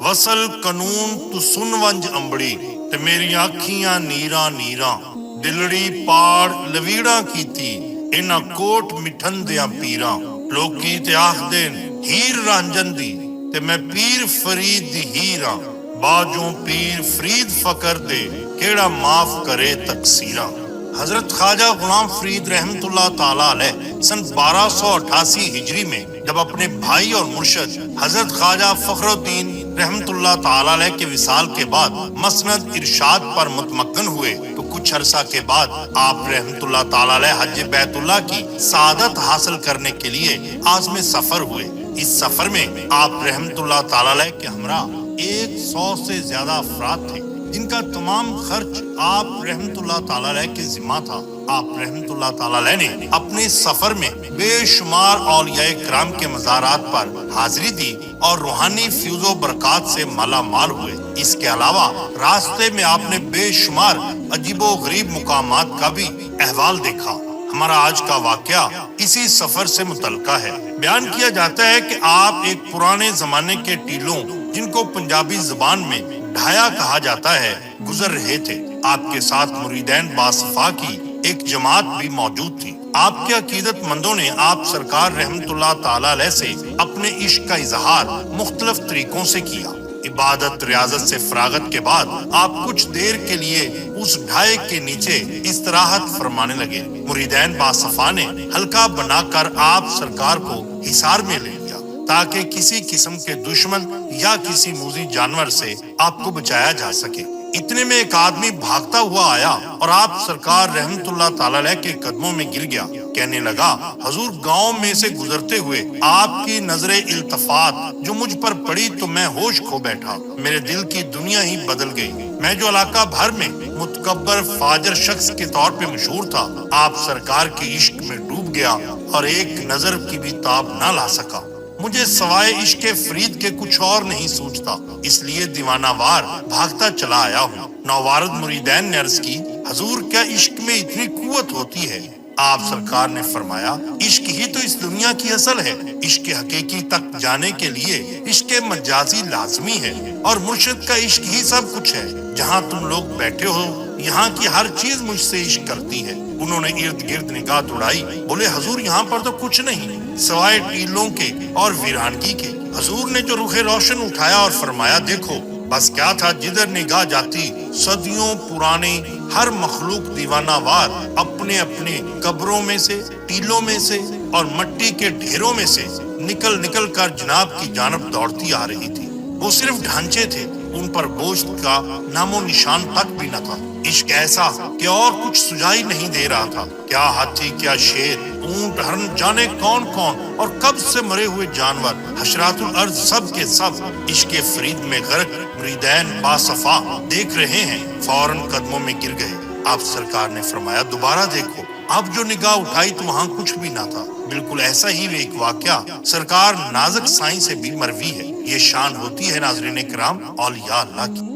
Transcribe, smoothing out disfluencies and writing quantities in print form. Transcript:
ਵਸਲ ਕਾਨੂੰਨ ਤੂੰ ਸੁਣ ਵੰਜ ਅੰਬੜੀ ਤੇ ਮੇਰੀਆਂ ਅੱਖੀਆਂ ਨੀਰਾਂ ਨੀਰਾਂ ਦਿਲੜੀ ਪਾੜ ਲਵੀੜਾਂ ਕੀਤੀ ਇਹਨਾਂ ਕੋਟ ਮਿਠਨ ਦਿਆਂ ਪੀਰਾਂ ਲੋਕੀ ਤੇ ਆਖਦੇ ਹੀਰ ਰਾਂਝਨ ਦੀ ਤੇ ਮੈਂ ਪੀਰ ਫਰੀਦ ਦੀ ਹੀਰ ਆਂ ਬਾਜੋਂ ਪੀਰ फरीद फकर दे केड़ा माफ करे तकसीरा। हजरत ख्वाजा गुलाम फरीद रहमतुल्लाह ताला अलैह सन 1288 हिजरी में जब अपने भाई और मुर्शद हजरत ख्वाजा फखरुद्दीन रहमतुल्लाह ताला अलैह के विसाल के बाद मसनद इरशाद पर मुतमक्कन हुए तो कुछ अरसा के बाद आप रहमतुल्लाह ताला अलैह हज बैतुल्लाह की सादत हासिल करने के लिए आज़म सफर हुए। इस सफर में आप रहमतुल्लाह ताला अलैह के हमरा 100 से ज्यादा अफराद थे जिनका तमाम खर्च आप रहमतुल्लाह ताला अलैह के जिम्मा था। आप रहमतुल्लाह ताला अलैह ने अपने सफर में बेशुमार औलियाए किराम के मज़ारात पर हाजिरी दी और रूहानी फ्यूज़ो बरक़ात से माला माल हुए। इसके अलावा रास्ते में आपने बेशुमार अजीबो गरीब मुकामात का भी अहवाल देखा। हमारा आज का वाकया इसी सफर से मुतल्लिका है। बयान किया जाता है कि आप एक पुराने जमाने के टीलों जिनको पंजाबी जुबान में ढाया कहा जाता है गुजर रहे थे। आपके साथ मुरीदैन बासफा की एक जमात भी मौजूद थी। आपके अकीदतमंदों ने आप सरकार रहमतुल्लाह ताला अलैह से अपने इश्क का इजहार मुख्तलिफ तरीकों से किया। इबादत रियाजत से फरागत के बाद आप कुछ देर के लिए उस ढाए के नीचे इस्तराहत फरमाने लगे। मुरीदैन बासफा ने हल्का बनाकर आप सरकार को हिसार में ले लिया ताकि किसी किस्म के दुश्मन या किसी मूजी जानवर से आपको बचाया जा सके। इतने में एक आदमी भागता हुआ आया और आप सरकार रहमतुल्लाह ताला अलैह के कदमों में गिर गया। कहने लगा, हजूर गांव में से गुजरते हुए आपकी नजरे इल्तफात जो मुझ पर पड़ी तो मैं होश खो बैठा। मेरे दिल की दुनिया ही बदल गई। मैं जो इलाका भर में मुतकब्बर फाजर शख्स के तौर पे मशहूर था, आप सरकार के इश्क में डूब गया और एक नजर की भी ताब ना ला सका। मुझे सवाए इश्क फरीद के कुछ और नहीं सूझता, इसलिए दीवानावार भागता चला आया हूँ। नौवारद मुरीदैन ने अर्ज की, हजूर क्या इश्क में इतनी कुव्वत होती है? आप सरकार ने फरमाया, इश्क ही तो इस दुनिया की असल है। इश्क हकीकी तक जाने के लिए इश्क मजाजी लाजमी है और मुर्शिद का इश्क ही सब कुछ है। जहाँ तुम लोग बैठे हो यहाँ की हर चीज मुझसे इश्क करती है। उन्होंने इर्द गिर्द निगाह दौड़ाई, बोले हजूर यहाँ पर तो कुछ नहीं सवाए टीलों के और वीरानगी के। हजूर ने जो रुखे रोशन उठाया और फरमाया, देखो बस क्या था, जिधर निगाह जाती सदियों पुराने हर मखलूक दीवानावार अपने अपने कब्रों में से, टीलों में से और मट्टी के ढेरों में से निकल निकल कर जनाब की जानब दौड़ती आ रही थी। वो सिर्फ ढांचे थे, उन पर गोश्त का नामो निशान तक भी न था। इश्क ऐसा कि और कुछ सुझाई नहीं दे रहा था। क्या हाथी, क्या शेर, ऊंट, हरन, जाने कौन कौन और कब से मरे हुए जानवर, हशरातुल अर्ज सब के सब इश्क फरीद में गर्क मुरीदैन बासफा देख रहे हैं, फौरन कदमों में गिर गए। आप सरकार ने फरमाया, दोबारा देखो। अब जो निगाह उठाई तो वहाँ कुछ भी ना था। बिल्कुल ऐसा ही एक वाकया सरकार नाज़िक साईं से भी मरवी है। ये शान होती है नाज़रीन किराम औलिया अल्लाह की।